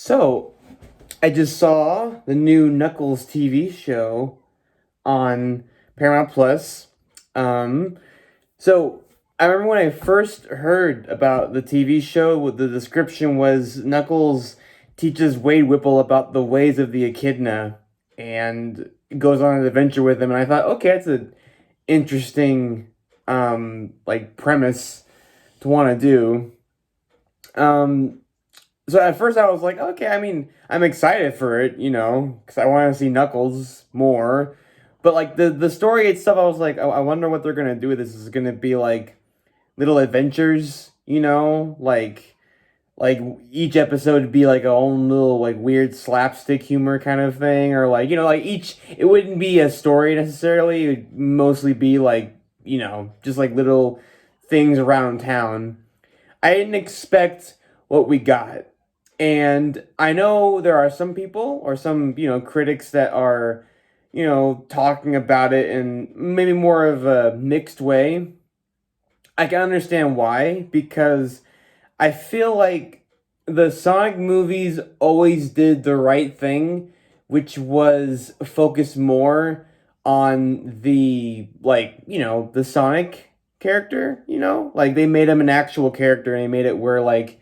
So, I just saw the new Knuckles TV show on Paramount Plus. Um, so I remember when I first heard about the TV show, what the description was Knuckles teaches Wade Whipple about the ways of the echidna and goes on an adventure with him. And I thought, okay, that's an interesting like premise to want to do. Um, So at first I was like, okay, I mean, I'm excited for it, because I want to see Knuckles more. But like the story itself, I was like, oh, I wonder what they're gonna do with this. Is it gonna be like little adventures, like each episode would be like a own little like weird slapstick humor kind of thing, or like like each it wouldn't be a story necessarily. It would mostly be like just like little things around town. I didn't expect what we got. And I know there are some people or some, critics that are, talking about it in maybe more of a mixed way. I can understand why, because I feel like the Sonic movies always did the right thing, which was focus more on the, like, the Sonic character, Like, they made him an actual character and they made it where, like,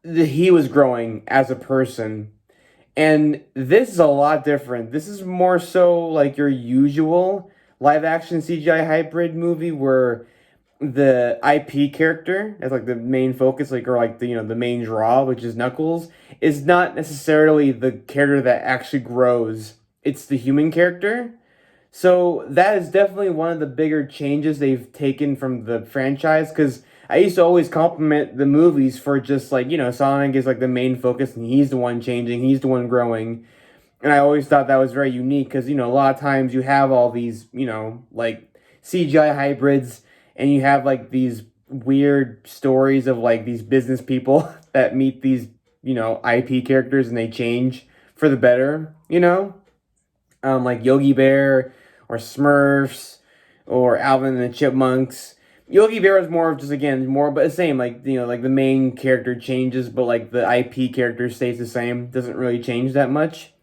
he was growing as a person. And this is a lot different. This is more so like your usual live action CGI hybrid movie where the IP character as like the main focus, like or like the the main draw, which is Knuckles, is not necessarily the character that actually grows. It's the human character. So that is definitely one of the bigger changes they've taken from the franchise. Because I used to always compliment the movies for just like Sonic is like the main focus and he's the one changing, he's the one growing, and I always thought that was very unique because a lot of times you have all these like CGI hybrids and you have like these weird stories of like these business people that meet these IP characters and they change for the better, like Yogi Bear or Smurfs or Alvin and the Chipmunks. Yogi Bear is more of just again more but the same, like like the main character changes but like the IP character stays the same, doesn't really change that much.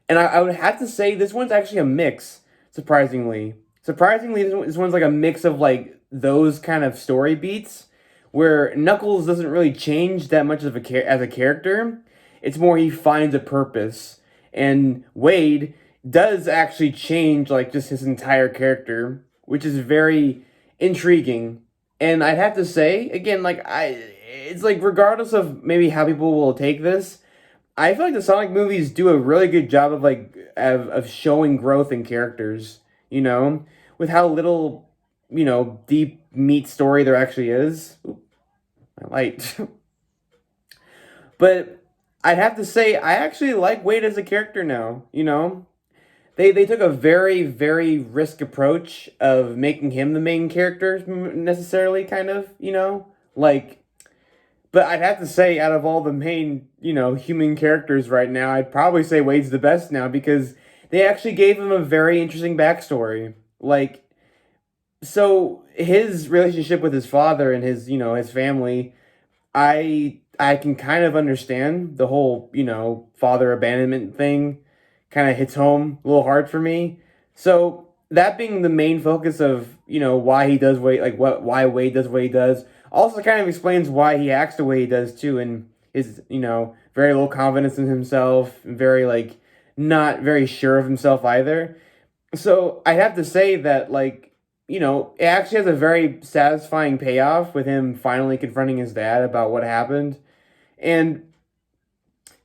And I would have to say this one's actually a mix, surprisingly. Surprisingly, this one's like a mix of like those kind of story beats where Knuckles doesn't really change that much of as a character. It's more he finds a purpose, and Wade does actually change like just his entire character, which is very intriguing. And I'd have to say again, like it's like regardless of maybe how people will take this, I feel like the Sonic movies do a really good job of like of showing growth in characters, with how little, deep meat story there actually is. Oop, my light. But I'd have to say I actually like Wade as a character now. They took a very, very risk approach of making him the main character necessarily kind of, like but I'd have to say, out of all the main, human characters right now, I'd probably say Wade's the best now because they actually gave him a very interesting backstory. Like, so his relationship with his father and his, his family, I can kind of understand the whole, father abandonment thing. Kind of hits home a little hard for me. So that being the main focus of why he does Wade like what why Wade does what he does also kind of explains why he acts the way he does too, and is very low confidence in himself, very like not very sure of himself either. So I have to say that like it actually has a very satisfying payoff with him finally confronting his dad about what happened. And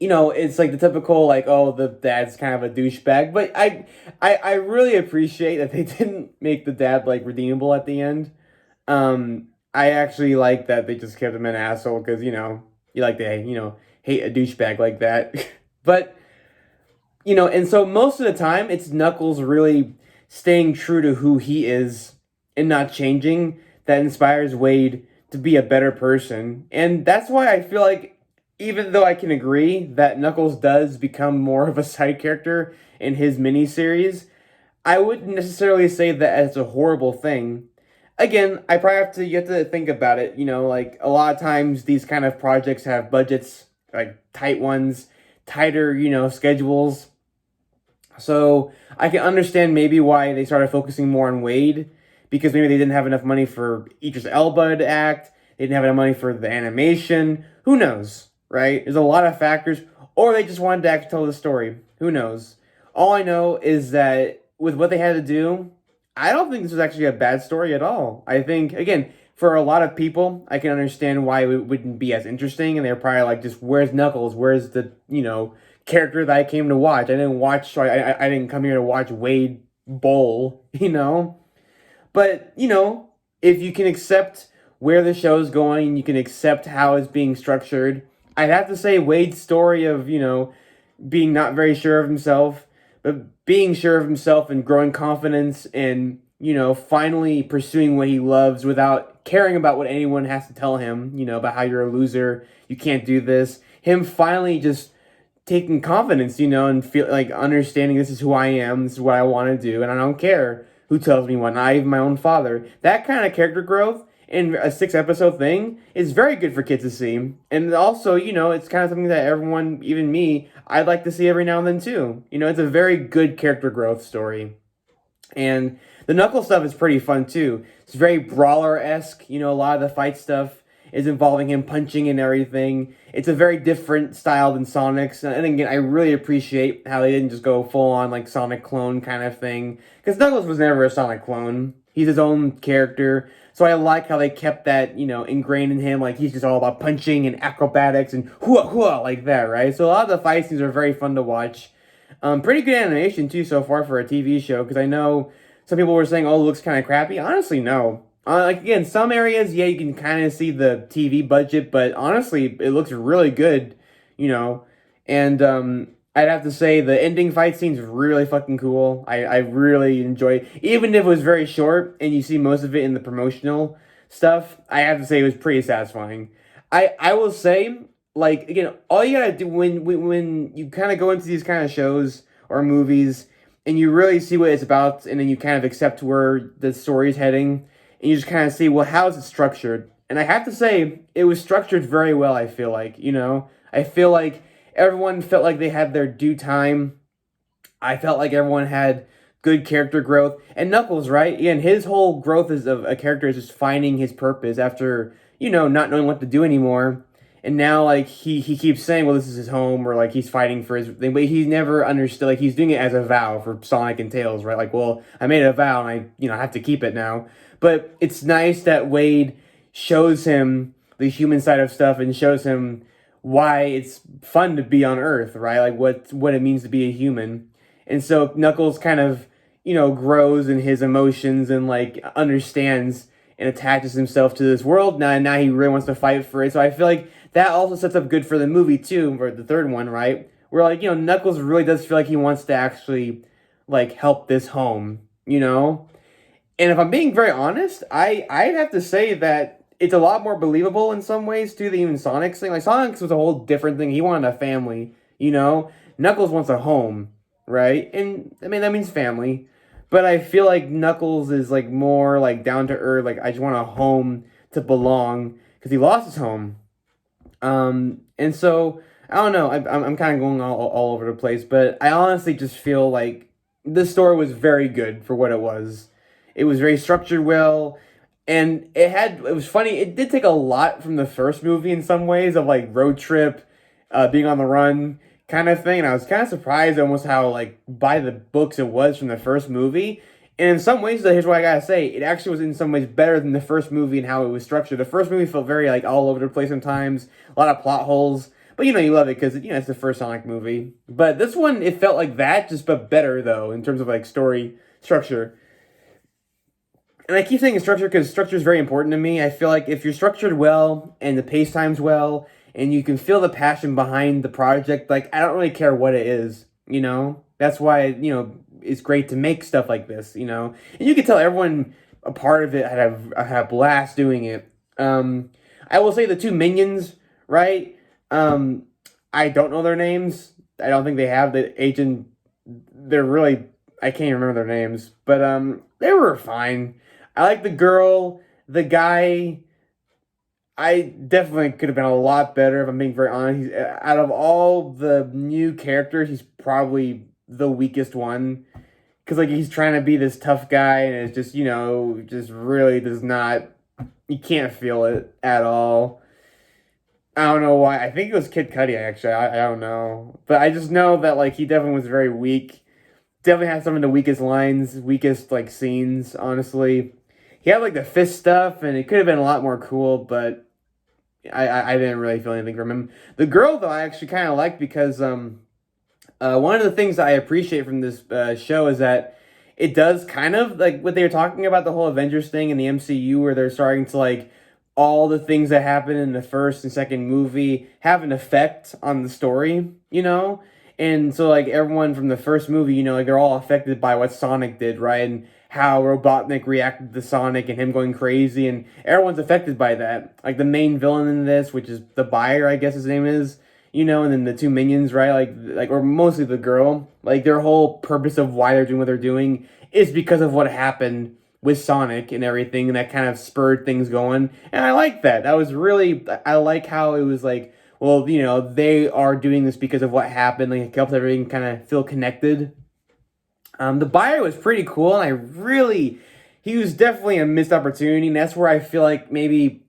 it's like the typical like, oh, the dad's kind of a douchebag, but I really appreciate that they didn't make the dad like redeemable at the end. I actually like that they just kept him an asshole because you like to hate a douchebag like that, but and so most of the time it's Knuckles really staying true to who he is and not changing that inspires Wade to be a better person, and that's why I feel like even though I can agree that Knuckles does become more of a side character in his miniseries, I wouldn't necessarily say that as a horrible thing. Again, you have to think about it, like a lot of times these kind of projects have budgets like tight ones, tighter, schedules. So I can understand maybe why they started focusing more on Wade, because maybe they didn't have enough money for Idris Elba to act. They didn't have enough money for the animation. Who knows, right? There's a lot of factors. Or they just wanted to actually tell the story. Who knows? All I know is that with what they had to do, I don't think this was actually a bad story at all. I think, again, for a lot of people, I can understand why it wouldn't be as interesting, and they're probably like, just, where's Knuckles? Where's the, character that I came to watch? I didn't watch, so I didn't come here to watch Wade Bowl, But, if you can accept where the show's going, and you can accept how it's being structured, I'd have to say Wade's story of, being not very sure of himself, but being sure of himself and growing confidence and, finally pursuing what he loves without caring about what anyone has to tell him, about how you're a loser, you can't do this. Him finally just taking confidence, and feel like understanding this is who I am, this is what I want to do, and I don't care who tells me what, not even my own father. That kind of character growth in a 6 episode thing is very good for kids to see. And also, it's kind of something that everyone, even me, I'd like to see every now and then too. It's a very good character growth story. And the Knuckle stuff is pretty fun too. It's very brawler-esque. A lot of the fight stuff is involving him punching and everything. It's a very different style than Sonic's. And again, I really appreciate how they didn't just go full-on like Sonic clone kind of thing. Because Knuckles was never a Sonic clone. He's his own character. So I like how they kept that, ingrained in him. Like, he's just all about punching and acrobatics and hua hua like that, right? So a lot of the fight scenes are very fun to watch. Pretty good animation, too, so far for a TV show. Because I know some people were saying, oh, it looks kind of crappy. Honestly, no. Again, some areas, yeah, you can kind of see the TV budget. But honestly, it looks really good, And I'd have to say the ending fight scene's really fucking cool. I really enjoy it. Even if it was very short and you see most of it in the promotional stuff, I have to say it was pretty satisfying. I will say, like, again, all you gotta do when you kind of go into these kind of shows or movies and you really see what it's about, and then you kind of accept where the story is heading, and you just kind of see, well, how is it structured? And I have to say, it was structured very well, I feel like, I feel like everyone felt like they had their due time. I felt like everyone had good character growth. And Knuckles, right? And his whole growth as of a character is just finding his purpose after, not knowing what to do anymore. And now, like, he keeps saying, well, this is his home, or, like, he's fighting for his thing, but he's never understood, like, he's doing it as a vow for Sonic and Tails, right? Like, well, I made a vow, and I have to keep it now. But it's nice that Wade shows him the human side of stuff and shows him why it's fun to be on Earth, right? Like, what it means to be a human. And so Knuckles kind of, grows in his emotions and, like, understands and attaches himself to this world now, and now he really wants to fight for it. So I feel like that also sets up good for the movie too, for the third one, right? Where, like, Knuckles really does feel like he wants to actually, like, help this home. And if I'm being very honest, I'd have to say that it's a lot more believable in some ways too than even Sonic's thing. Like, Sonic's was a whole different thing. He wanted a family. Knuckles wants a home, right? And I mean that means family. But I feel like Knuckles is, like, more, like, down to earth. Like, I just want a home to belong, because he lost his home. And so I don't know. I'm kind of going all over the place, but I honestly just feel like this story was very good for what it was. It was very structured well, and it was funny. It did take a lot from the first movie in some ways, of, like, road trip, being on the run kind of thing. And I was kind of surprised almost how, like, by the books it was from the first movie. And in some ways, here's what I gotta say, it actually was in some ways better than the first movie and how it was structured. The first movie felt very, like, all over the place sometimes, a lot of plot holes. But, you love it because, it's the first Sonic movie. But this one, it felt like that, just but better, though, in terms of, like, story structure. And I keep saying structure because structure is very important to me. I feel like if you're structured well and the pace time's well and you can feel the passion behind the project, like, I don't really care what it is. That's why, it's great to make stuff like this. And you can tell everyone a part of it had a blast doing it. I will say the two minions, right? I don't know their names. I don't think they have the agent. They're really, I can't even remember their names, but they were fine. I like the girl, the guy. I definitely could have been a lot better if I'm being very honest. Out of all the new characters, he's probably the weakest one. Because, like, he's trying to be this tough guy, and it's just, just really does not. You can't feel it at all. I don't know why. I think it was Kid Cudi, actually. I don't know. But I just know that, like, he definitely was very weak. Definitely had some of the weakest lines, weakest, like, scenes, honestly. He had, like, the fist stuff, and it could have been a lot more cool, but I didn't really feel anything from him. The girl, though, I actually kind of liked because one of the things that I appreciate from this show is that it does kind of like what they were talking about, the whole Avengers thing in the MCU, where they're starting to like all the things that happen in the first and second movie have an effect on the story, And so like everyone from the first movie, like they're all affected by what Sonic did, right? And how Robotnik reacted to Sonic and him going crazy, and everyone's affected by that. Like the main villain in this, which is the Buyer, I guess his name is, and then the two minions, right? Like or mostly the girl. Like their whole purpose of why they're doing what they're doing is because of what happened with Sonic and everything, and that kind of spurred things going. And I like that. That was really I like how it was like, well, they are doing this because of what happened. Like it helps everything kind of feel connected. The Buyer was pretty cool, and he was definitely a missed opportunity. And that's where I feel like maybe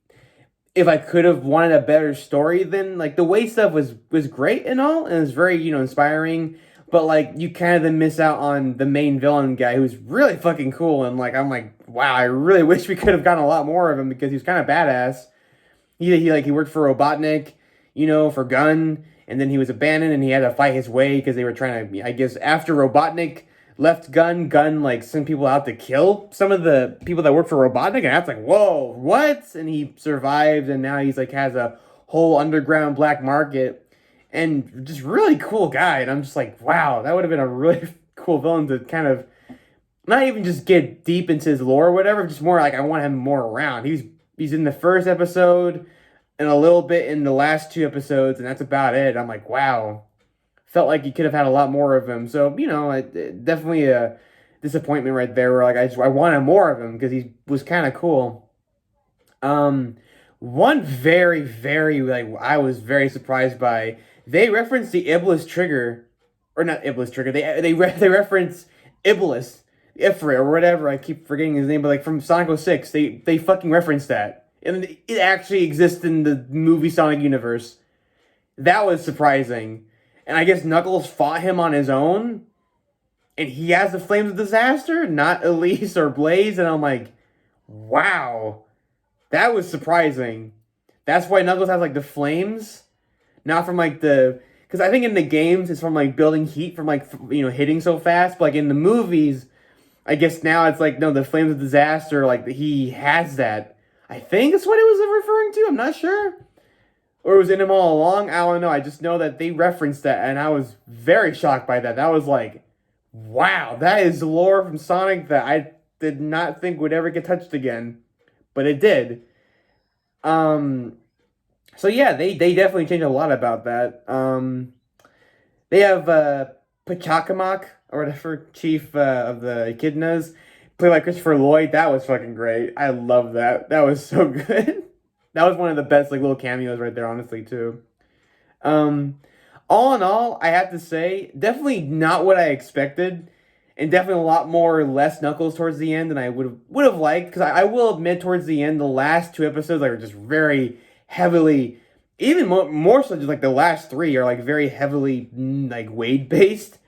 if I could have wanted a better story, then like the way stuff was great and all, and it's very inspiring. But like you kind of then miss out on the main villain guy who's really fucking cool, and like I'm like wow, I really wish we could have gotten a lot more of him because he was kind of badass. He worked for Robotnik, for Gun, and then he was abandoned and he had to fight his way because they were trying to. I guess after Robotnik left Gun like sent people out to kill some of the people that work for Robotnik, and that's like whoa, what? And he survived, and now he's like has a whole underground black market, and just really cool guy. And I'm just like wow, that would have been a really cool villain to kind of not even just get deep into his lore or whatever, just more like I want him more around. He's in the first episode and a little bit in the last two episodes, and that's about it. I'm like, wow, felt like you could have had a lot more of him. So definitely a disappointment right there. Where like I wanted more of him because he was kind of cool. One very very like I was very surprised by. They referenced the Iblis trigger, or not Iblis trigger. They reference Iblis. Ifrit or whatever, I keep forgetting his name, but like from Sonic 06, they fucking referenced that. And it actually exists in the movie Sonic universe. That was surprising. And I guess Knuckles fought him on his own, and he has the Flames of Disaster, not Elise or Blaze, and I'm like, wow. That was surprising. That's why Knuckles has like the flames, not from like the because I think in the games it's from like building heat from like hitting so fast, but like in the movies I guess now it's like, no, the Flames of Disaster, like, he has that. I think that's what it was referring to. I'm not sure. Or it was in him all along. I don't know. I just know that they referenced that, and I was very shocked by that. That was like, wow, that is lore from Sonic that I did not think would ever get touched again. But it did. So yeah, they definitely changed a lot about that. They have Pachacamac or whatever, chief of the Echidnas, played by Christopher Lloyd. That was fucking great. I love that. That was so good. That was one of the best like little cameos right there, honestly, too. All in all, I have to say, definitely not what I expected, and definitely a lot more less Knuckles towards the end than I would have liked. Because I will admit, towards the end, the last two episodes like, are just very heavily, even more so, just like the last three are like very heavily like Wade based.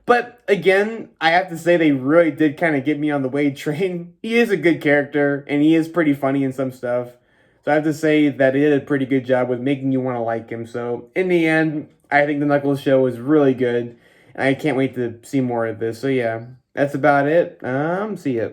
But again, I have to say they really did kind of get me on the Wade train. He is a good character, and he is pretty funny in some stuff. So I have to say that he did a pretty good job with making you want to like him. So in the end, I think the Knuckles show was really good. And I can't wait to see more of this. So yeah, that's about it. See ya.